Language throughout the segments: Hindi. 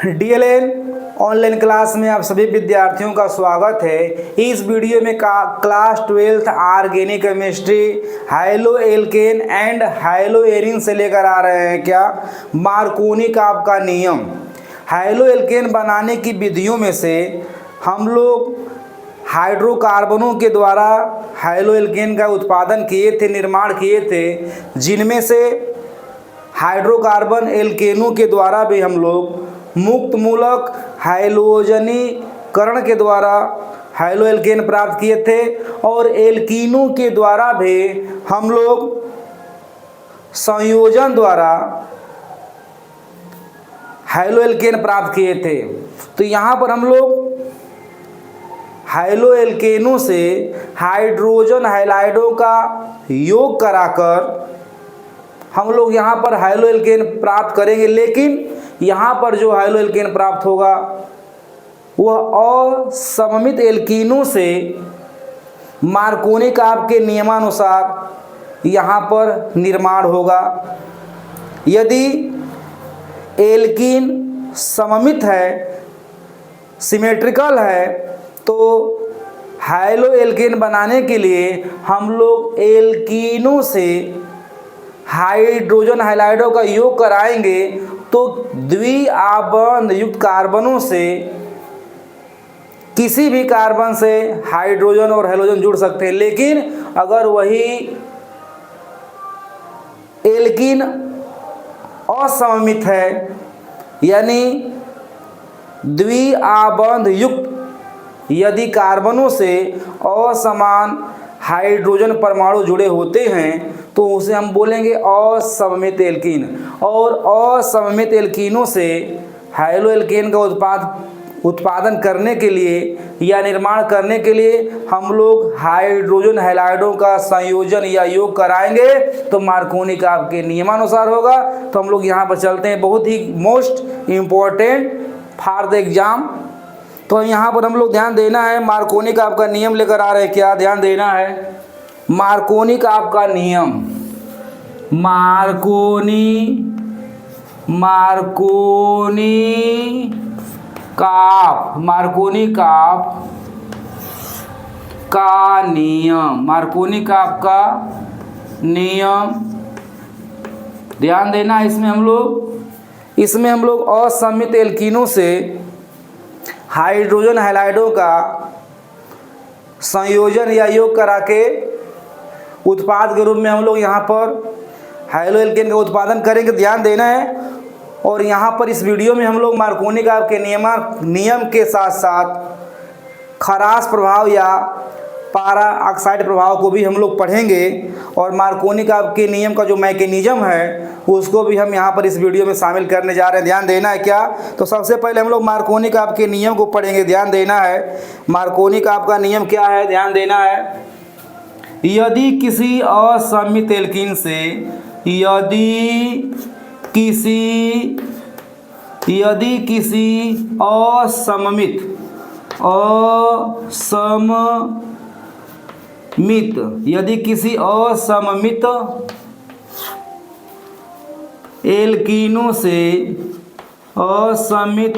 डीएलएन ऑनलाइन क्लास में आप सभी विद्यार्थियों का स्वागत है। इस वीडियो में class 12th organic chemistry haloalkane and haloarene से लेकर आ रहे हैं क्या मार्कोनी का आपका नियम। हाइलो एल्केन बनाने की विधियों में से हम लोग हाइड्रोकार्बनों के द्वारा हाइलो एल्केन का उत्पादन किए थे, निर्माण किए थे, जिनमें से हाइड्रोकार्बन एल्केनों के द्वारा भी हम लोग मुक्त मूलक हाइलोजनीकरण के द्वारा हाइलो एल्केन प्राप्त किए थे और एल्कीनों के द्वारा भी हम लोग संयोजन द्वारा हाइलो एल्केन प्राप्त किए थे। तो यहाँ पर हम लोग हाइलो एल्केनों से हाइड्रोजन हैलाइडों का योग कराकर हम लोग यहाँ पर हाइलो एल्केन प्राप्त करेंगे, लेकिन यहाँ पर जो हाइलो एल्केन प्राप्त होगा वह असममित एल्कीनों से मार्कोनी का आपके नियमानुसार यहाँ पर निर्माण होगा। यदि एल्कीन सममित है, सिमेट्रिकल है, तो हाइलो एल्केन बनाने के लिए हम लोग एल्कीनों से हाइड्रोजन हैलाइडों का योग कराएंगे तो द्विआबंध युक्त कार्बनों से किसी भी कार्बन से हाइड्रोजन और हैलोजन जुड़ सकते हैं। लेकिन अगर वही एल्कीन असममित है, यानी द्विआबंध युक्त यदि कार्बनों से असमान हाइड्रोजन परमाणु जुड़े होते हैं तो उसे हम बोलेंगे असममित एल्कीन। और असममित एल्कीनों से हाइलो एल्केन का उत्पादन करने के लिए या निर्माण करने के लिए हम लोग हाइड्रोजन हैलाइडों का संयोजन या योग कराएंगे तो मार्कोनी का आपके नियमानुसार होगा। तो हम लोग यहाँ पर चलते हैं, बहुत ही most important for the exam. तो यहाँ पर हम लोग ध्यान देना है, मार्कोनी का आपका नियम लेकर आ रहे हैं, क्या ध्यान देना है। मार्कोनी का आपका नियम, मार्कोनी काप का नियम, मार्कोनी का आपका नियम ध्यान देना है। इसमें हम लोग असममित एल्कीनों से हाइड्रोजन हैलाइडों का संयोजन या योग करा के उत्पाद के रूप में हम लोग यहाँ पर हाइलो एल्केन का उत्पादन करेंगे, ध्यान देना है। और यहाँ पर इस वीडियो में हम लोग मार्कोनी का आपके नियम के साथ साथ खराश प्रभाव या पारा ऑक्साइड प्रभाव को भी हम लोग पढ़ेंगे। और मार्कोनी का आपके नियम का जो मैकेनिज्म है उसको भी हम यहाँ पर इस वीडियो में शामिल करने जा रहे हैं, ध्यान देना है क्या। तो सबसे पहले हम लोग मार्कोनी का आपके नियम को पढ़ेंगे, ध्यान देना है। मार्कोनी का आपका नियम क्या है, ध्यान देना है। यदि किसी असममित एल्कीन से यदि किसी असममित एल्कीनों से असममित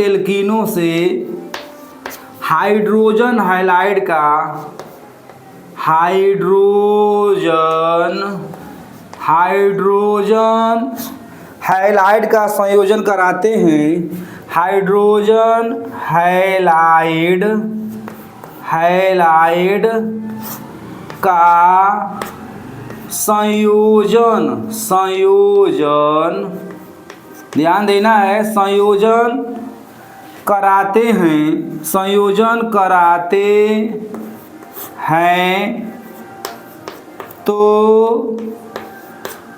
एल्कीनों से हाइड्रोजन हैलाइड का संयोजन कराते हैं, हाइड्रोजन हैलाइड का संयोजन ध्यान देना है, संयोजन कराते हैं तो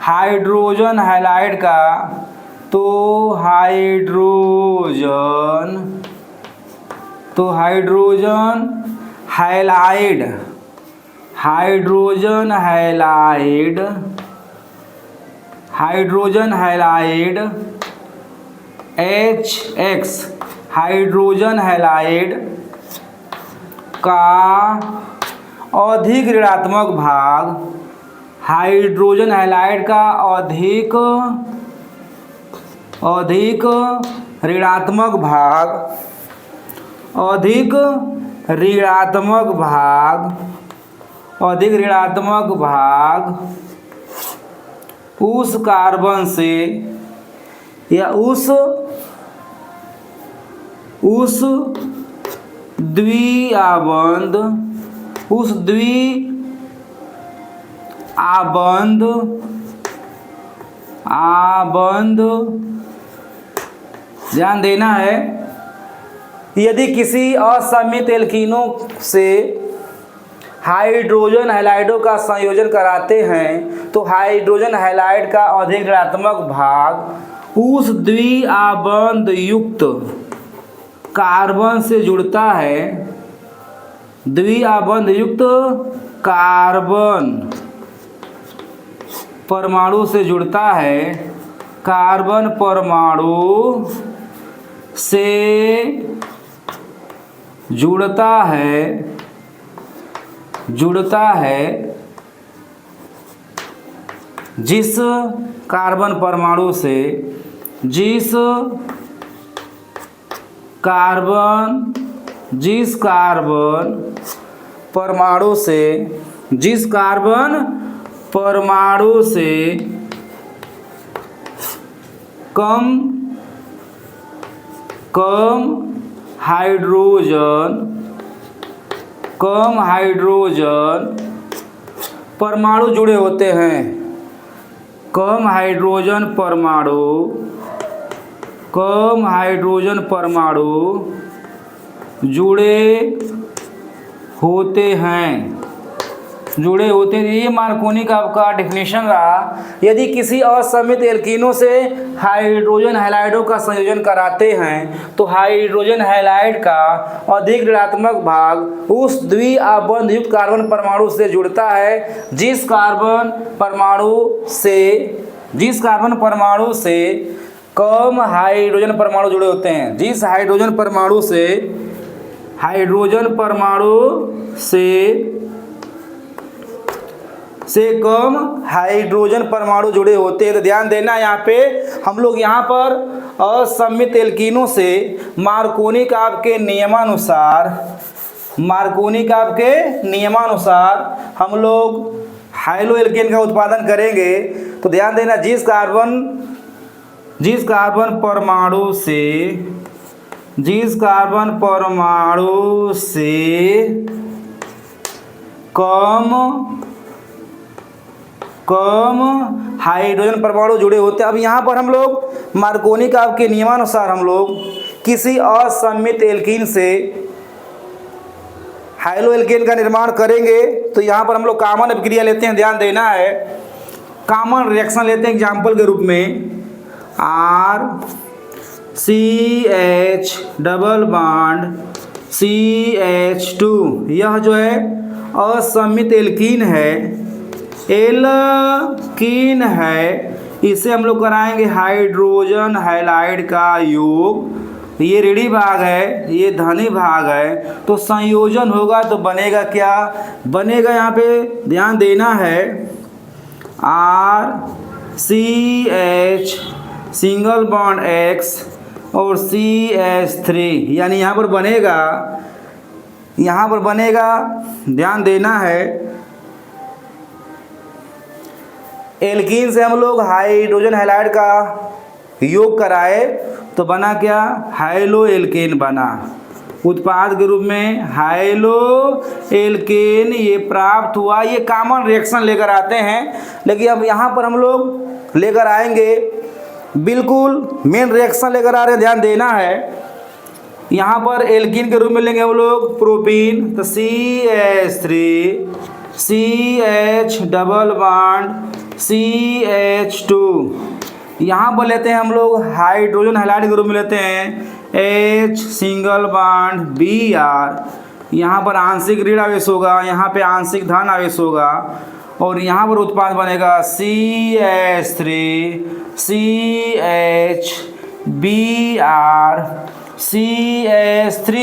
hydrogen halide HX hydrogen halide का अधिक ऋणात्मक भाग, हाइड्रोजन हैलाइड का अधिक अधिक ऋणात्मक भाग, अधिक ऋणात्मक भाग, अधिक ऋणात्मक भाग उस कार्बन से या उस द्विआबंध, उस द्विआबंध ध्यान देना है, यदि किसी असममित एल्कीनों से हाइड्रोजन हैलाइडों का संयोजन कराते हैं तो हाइड्रोजन हैलाइड का अधिक ऋणात्मक भाग उस द्विआबंध युक्त कार्बन से जुड़ता है, द्विआबंध युक्त कार्बन परमाणु से जुड़ता है, कार्बन परमाणु से जुड़ता है, जिस कार्बन परमाणु से, जिस कार्बन परमाणु से कम हाइड्रोजन परमाणु जुड़े होते हैं, कम हाइड्रोजन परमाणु जुड़े होते हैं। ये मार्कोनी का आपका डेफिनेशन रहा। यदि किसी असममित एल्कीनों से हाइड्रोजन हैलाइडों का संयोजन कराते हैं तो हाइड्रोजन हैलाइड का अधिक ऋणात्मक भाग उस द्विआबंध युक्त कार्बन परमाणु से जुड़ता है, जिस कार्बन परमाणु से कम हाइड्रोजन परमाणु जुड़े होते हैं, जिस हाइड्रोजन परमाणु से कम हाइड्रोजन परमाणु जुड़े होते हैं। तो ध्यान देना यहाँ पे हम लोग यहाँ पर असममित एल्कीनों से मार्कोनी काब के नियमानुसार हम लोग हाइलो एल्केन का उत्पादन करेंगे। तो ध्यान देना, जिस कार्बन परमाणु से कम हाइड्रोजन परमाणु जुड़े होते हैं। अब यहाँ पर हम लोग मार्कोनी काब के नियमानुसार हम लोग किसी असममित एल्कीन से हाइलो एल्केन का निर्माण करेंगे। तो यहाँ पर हम लोग कॉमन अभिक्रिया लेते हैं, ध्यान देना है, कॉमन रिएक्शन लेते हैं एग्जाम्पल के रूप में RCH डबल बॉन्ड CH2। यह जो है असममित एल्कीन है, इसे हम लोग कराएंगे हाइड्रोजन हैलाइड का योग। ये ऋणी भाग है, ये धनी भाग है, तो संयोजन होगा तो बनेगा क्या? बनेगा यहाँ पे ध्यान देना है RCH सिंगल बॉन्ड X और CH3, यानी यहाँ पर बनेगा ध्यान देना है, एल्कीन से हम लोग हाइड्रोजन हैलाइड का योग कराए तो बना क्या? हाइलो एल्केन बना। उत्पाद के रूप में हाइलो एल्केन ये प्राप्त हुआ। ये कॉमन रिएक्शन लेकर आते हैं, लेकिन अब यहाँ पर हम लोग लेकर आएंगे बिल्कुल मेन रिएक्शन लेकर आ रहे हैं, ध्यान देना है। यहाँ पर एल्कीन के रूप में लेंगे हम लोग प्रोपीन, तो CH3 CH double bond CH2। यहाँ पर लेते हैं हम लोग हाइड्रोजन हैलाइड के रूप में लेते हैं H सिंगल बॉन्ड Br। यहाँ पर आंशिक ऋण आवेश होगा, यहाँ पे आंशिक धन आवेश होगा, और यहाँ पर उत्पाद बनेगा CH3 CH Br CH3।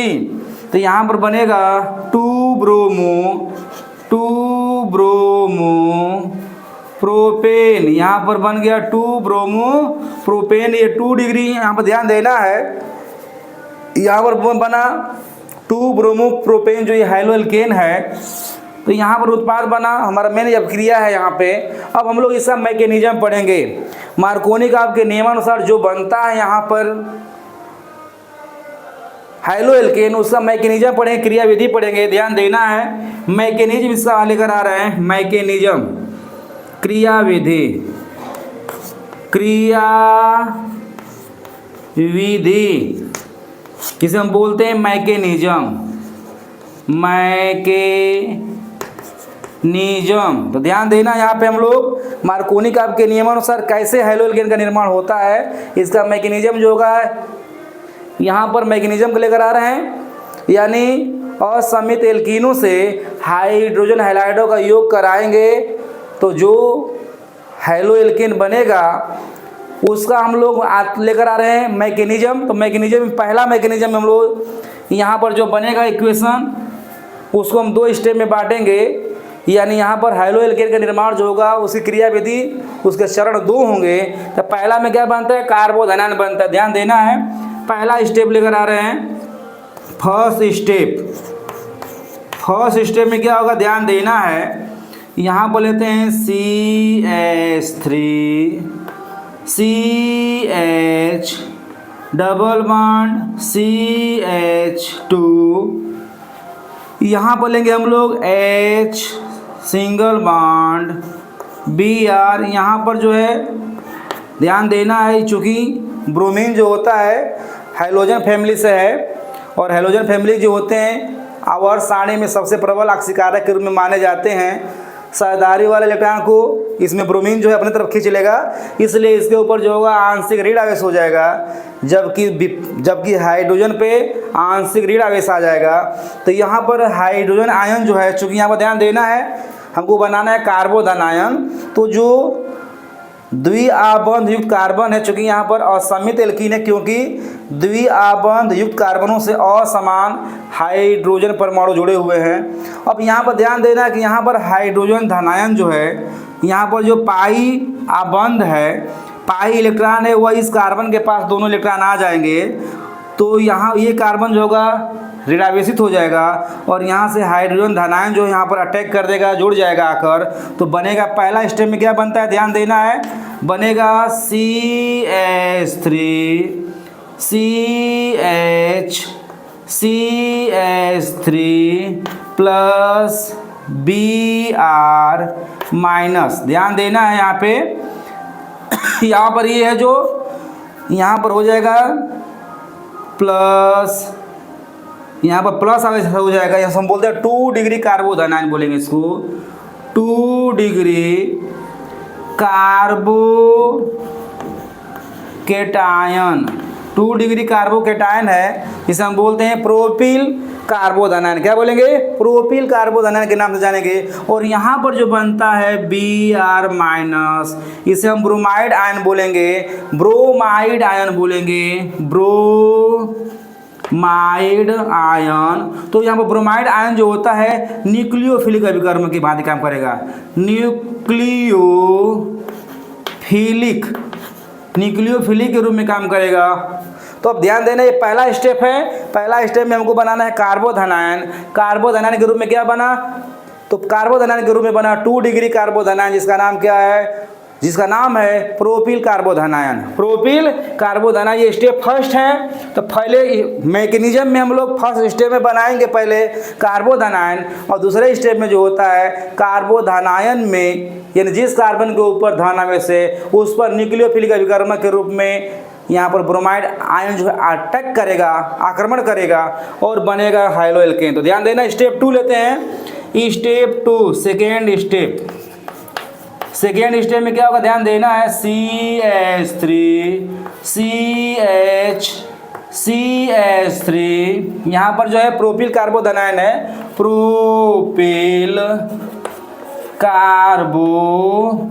तो यहाँ पर बनेगा 2 ब्रोमो प्रोपेन, यहाँ पर बन गया 2 ब्रोमो प्रोपेन, ये 2 डिग्री यहाँ पर ध्यान देना है। यहाँ पर बना 2 ब्रोमो प्रोपेन जो ये हाइलो एल्केन है, तो यहाँ पर उत्पाद बना, हमारा मेन अभिक्रिया है यहाँ पे। अब हम लोग इसका मैकेनिज्म पढ़ेंगे। मार्कोनी का आपके नियमानुसार जो बनता है यहाँ पर हाइलो एल्केन, उसका मैकेनिज्म पढ़ेंगे, क्रियाविधि पढ़ेंगे। ध्यान देना है, मैकेनिज्म इसका लेकर आ रहे हैं, मैकेनिज्म क्रियाविधि, क्रियाविधि जिसे हम बोलते हैं मैकेनिज्म, मैकेनिज्म। तो ध्यान देना यहाँ पे हम लोग मार्कोनी का आपके नियमानुसार कैसे हाइलो एल्केन का निर्माण होता है, इसका मैकेनिज्म जो होगा यहाँ पर मैकेनिज्म को लेकर आ रहे हैं। यानी असमित एल्कीनों से हाइड्रोजन हैलाइडों का योग कराएंगे तो जो हाइलो एल्केन बनेगा उसका हम लोग लेकर आ रहे हैं मैकेनिज्म। तो मैकेनिज्म, पहला मैकेनिज्म हम लोग यहाँ पर जो बनेगा इक्वेशन, उसको हम 2 स्टेप में बांटेंगे। यानी यहाँ पर हाइलो एल्केन का निर्माण जो होगा उसकी क्रियाविधि, उसके चरण 2 होंगे। तो पहला में क्या बनता है, कार्बोधनायन बनता है। ध्यान देना है, पहला स्टेप लेकर आ रहे हैं, फर्स्ट स्टेप। फर्स्ट स्टेप में क्या होगा, ध्यान देना है, यहाँ पर लेते हैं CH3 CH double bond CH2, यहाँ पर लेंगे हम लोग H सिंगल बॉन्ड Br। यहाँ पर जो है ध्यान देना है, चूँकि ब्रोमीन जो होता है हाइड्रोजन फैमिली से है, और हाइड्रोजन फैमिली जो होते हैं आवर्त सारणी में सबसे प्रबल ऑक्सीकारक के रूप में माने जाते हैं। साझेदारी वाले इलेक्ट्रॉन को इसमें ब्रोमीन जो है अपनी तरफ खींच लेगा, इसलिए इसके ऊपर जो होगा आंशिक ऋण आवेश हो जाएगा, जबकि हाइड्रोजन पे आंशिक ऋण आवेश आ जाएगा। तो यहाँ पर हाइड्रोजन आयन जो है, चूँकि यहाँ पर ध्यान देना है हमको बनाना है कार्बोधनायन, तो जो द्विआबंध युक्त कार्बन है, चूँकि यहाँ पर असमित एल्कीन है, क्योंकि द्विआबंध युक्त कार्बनों से असमान हाइड्रोजन परमाणु जुड़े हुए हैं। अब यहाँ पर ध्यान देना है कि यहाँ पर हाइड्रोजन धनायन जो है, यहाँ पर जो पाई आबंध है, पाई इलेक्ट्रॉन है, वह इस कार्बन के पास दोनों इलेक्ट्रॉन आ जाएंगे, तो यहाँ ये कार्बन जो होगा ऋणावेशित हो जाएगा, और यहाँ से हाइड्रोजन धनायन जो यहाँ पर अटैक कर देगा, जुड़ जाएगा आकर। तो बनेगा, पहला स्टेप में क्या बनता है, ध्यान देना है, बनेगा CH3 प्लस Br माइनस। ध्यान देना है यहाँ पे, यहाँ पर ये है जो यहाँ पर हो जाएगा प्लस, यहाँ पर प्लस आगे हो जाएगा, यहाँ हम बोलते हैं 2 डिग्री कार्बोधनायन बोलेंगे इसको, 2 डिग्री कार्बोकेटायन, 2 डिग्री कार्बोकेटायन है, इसे हम बोलते हैं प्रोपिल कार्बोधनायन। क्या बोलेंगे, प्रोपिल कार्बोधनायन के नाम से जानेंगे। और यहाँ पर जो बनता है Br माइनस, इसे हम ब्रोमाइड आयन बोलेंगे, ब्रोमाइड आयन बोलेंगे, ब्रोमाइड आयन। तो यहाँ पर ब्रोमाइड आयन जो होता है न्यूक्लियोफिलिक अभिकर्म की भांति काम करेगा, न्यूक्लियोफिलिक के रूप में काम करेगा। तो अब ध्यान देना, ये पहला स्टेप है, पहला स्टेप में हमको बनाना है कार्बोधनायन। कार्बोधनायन के रूप में क्या बना, तो कार्बोधनायन के रूप में बना 2 डिग्री कार्बोधनायन, जिसका नाम क्या है, जिसका नाम है प्रोपिल कार्बोधनायन। प्रोपिल कार्बोधनायन ये स्टेप फर्स्ट है। तो पहले मैकेनिज्म में हम लोग फर्स्ट स्टेप में बनाएंगे पहले कार्बोधनायन, और दूसरे स्टेप में जो होता है कार्बोधनायन में, यानी जिस कार्बन के ऊपर धन आवेश है उस पर न्यूक्लियोफिलिक अभिकर्म के रूप में यहाँ पर ब्रोमाइड आयन जो है अटैक करेगा, आक्रमण करेगा, और बनेगा हाइलो एल्केन। तो ध्यान देना, स्टेप 2 लेते हैं, step 2 second step. Second step में क्या होगा, ध्यान देना है, CH3 यहाँ पर जो है प्रोपिल कार्बोधनायन है, प्रोपिल कार्बोकेटायन,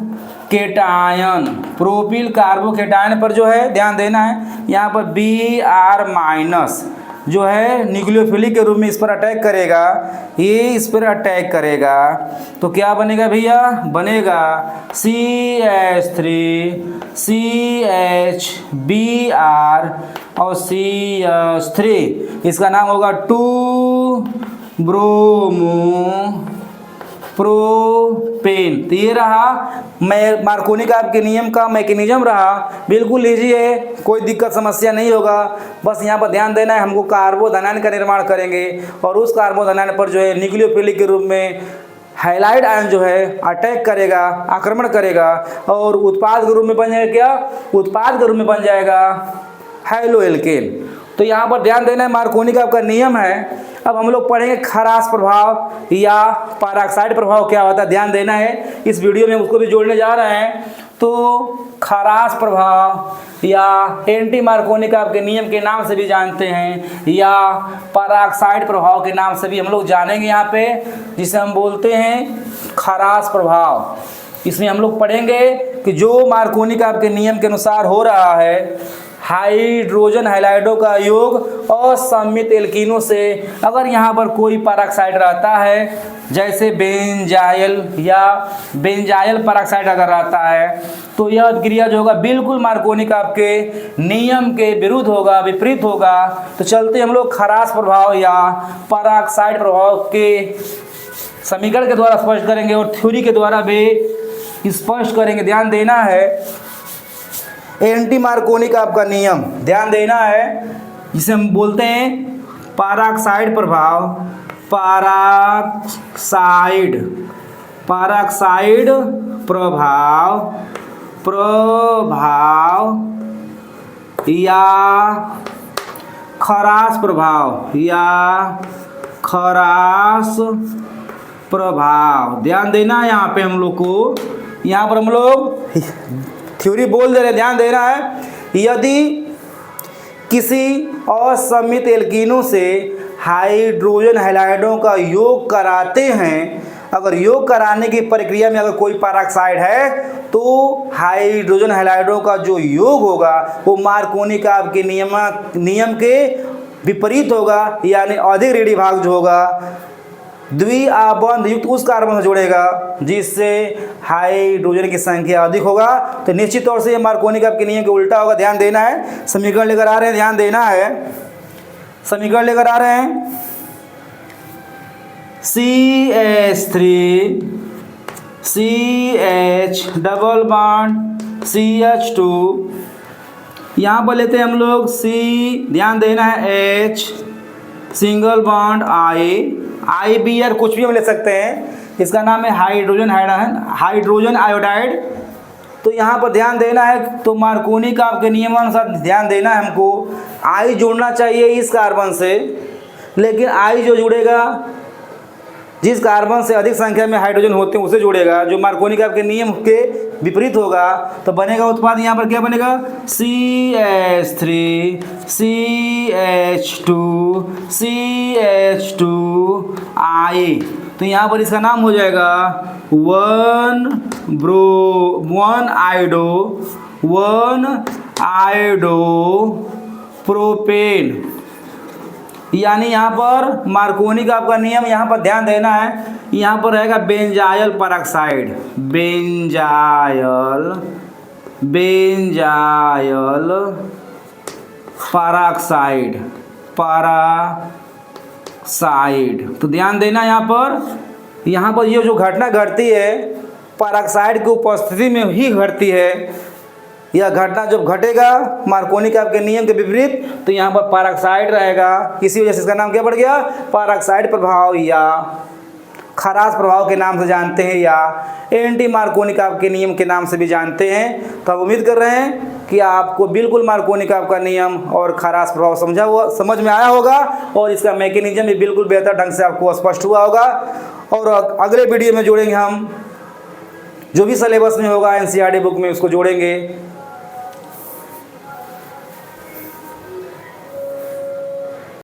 प्रोपिल कार्बोकेटायन पर जो है ध्यान देना है, यहाँ पर Br माइनस, जो है न्यूक्लियोफिलिक के रूप में इस पर अटैक करेगा, ये इस पर अटैक करेगा तो क्या बनेगा भैया, बनेगा CH3 CHBr और CH3, इसका नाम होगा 2-ब्रोमो-प्रोपेन। तो ये रहा मार्कोनी का आपके नियम का मैकेनिज्म रहा, बिल्कुल इजी है, कोई दिक्कत समस्या नहीं होगा। बस यहाँ पर ध्यान देना है, हमको कार्बोधनायन का निर्माण करेंगे और उस कार्बोधनायन पर जो है न्यूक्लियोफिलिक के रूप में हाइलाइड आयन जो है अटैक करेगा, आक्रमण करेगा और उत्पाद के रूप में बन जाएगा क्या, उत्पाद के रूप में बन जाएगा हैलोएल्केन। तो यहाँ पर ध्यान देना है, मार्कोनी का आपका नियम है। अब हम लोग पढ़ेंगे खरास प्रभाव या पैराक्साइड प्रभाव क्या होता है, ध्यान देना है, इस वीडियो में उसको भी जोड़ने जा रहे हैं। तो खरास प्रभाव या एंटी मार्कोनी का आपके नियम के नाम से भी जानते हैं या पैराक्साइड प्रभाव के नाम से भी हम लोग जानेंगे यहाँ पे, जिसे हम बोलते हैं खरास प्रभाव। इसमें हम लोग पढ़ेंगे कि जो मार्कोनी का आपके नियम के अनुसार हो रहा है, हाइड्रोजन हैलाइडों का योग असममित एल्कीनों से अगर यहाँ पर कोई पैराक्साइड रहता है, जैसे बेंजाइल या बेंजाइल पैराक्साइड अगर रहता है, तो यह क्रिया जो होगा बिल्कुल मार्कोनी का आपके नियम के विरुद्ध होगा, विपरीत होगा। तो चलते हम लोग खरास प्रभाव या पैराक्साइड प्रभाव के समीकरण के द्वारा स्पष्ट करेंगे और थ्योरी के द्वारा भी स्पष्ट करेंगे। ध्यान देना है, एंटी मार्कोनी का आपका नियम ध्यान देना है, जिसे हम बोलते हैं पैराक्साइड प्रभाव। पैराक्साइड प्रभाव या खरास प्रभाव ध्यान देना है। यहाँ पे हम लोग को, यहाँ पर हम लोग थ्योरी बोल दे रहे, ध्यान देना है। यदि किसी असममित एल्कीनों से हाइड्रोजन हैलाइडों का योग कराते हैं, अगर योग कराने की प्रक्रिया में अगर कोई पैराक्साइड है तो हाइड्रोजन हैलाइडों का जो योग होगा वो मार्कोनी का आपके नियम के विपरीत होगा, यानी अधिक रेडी भाग जो होगा द्विआबंध युक्त उस कार्बन से जुड़ेगा, जिससे हाइड्रोजन की संख्या अधिक होगा। तो निश्चित तौर से ये मार्कोनी का आपके नियम के उल्टा होगा। ध्यान देना है, समीकरण लेकर आ रहे हैं, ध्यान देना है, समीकरण लेकर आ रहे हैं। CH3 CH double bond CH2, यहाँ पर लेते हैं हम लोग C, ध्यान देना है, H सिंगल बॉन्ड IBr कुछ भी हम ले सकते हैं, इसका नाम है हाइड्रोजन आयोडाइड। तो यहाँ पर ध्यान देना है, तो मार्कोनी का आपके नियमानुसार ध्यान देना है, हमको I जोड़ना चाहिए इस कार्बन से, लेकिन I जो जुड़ेगा जिस कार्बन से अधिक संख्या में हाइड्रोजन होते हैं उसे जोड़ेगा, जो मार्कोनी का आपके नियम के विपरीत होगा। तो बनेगा उत्पाद यहाँ पर क्या बनेगा, CH3 CH2I। तो यहाँ पर इसका नाम हो जाएगा 1-आयोडो-प्रोपेन, यानी यहाँ पर मार्कोनी का आपका नियम, यहाँ पर ध्यान देना है, यहाँ पर रहेगा बेंजाइल पैराक्साइड, बेंजाइल पैराक्साइड। तो ध्यान देना यहाँ पर ये जो घटना घटती है पैराक्साइड की उपस्थिति में ही घटती है। यह घटना जब घटेगा मार्कोनी के आपके नियम के विपरीत, तो यहाँ पर पैराक्साइड रहेगा, इसी वजह से इसका नाम क्या पड़ गया, पैराक्साइड प्रभाव या खरास प्रभाव के नाम से जानते हैं, या एंटी मार्कोनी का आपके नियम के नाम से भी जानते हैं। तो हम उम्मीद कर रहे हैं कि आपको बिल्कुल मार्कोनी का आपका नियम और खरास प्रभाव समझ में आया होगा और इसका मैकेनिज्म भी बिल्कुल बेहतर ढंग से आपको स्पष्ट हुआ होगा। और अगले वीडियो में जोड़ेंगे हम, जो भी सिलेबस में होगा NCERT बुक में उसको जोड़ेंगे।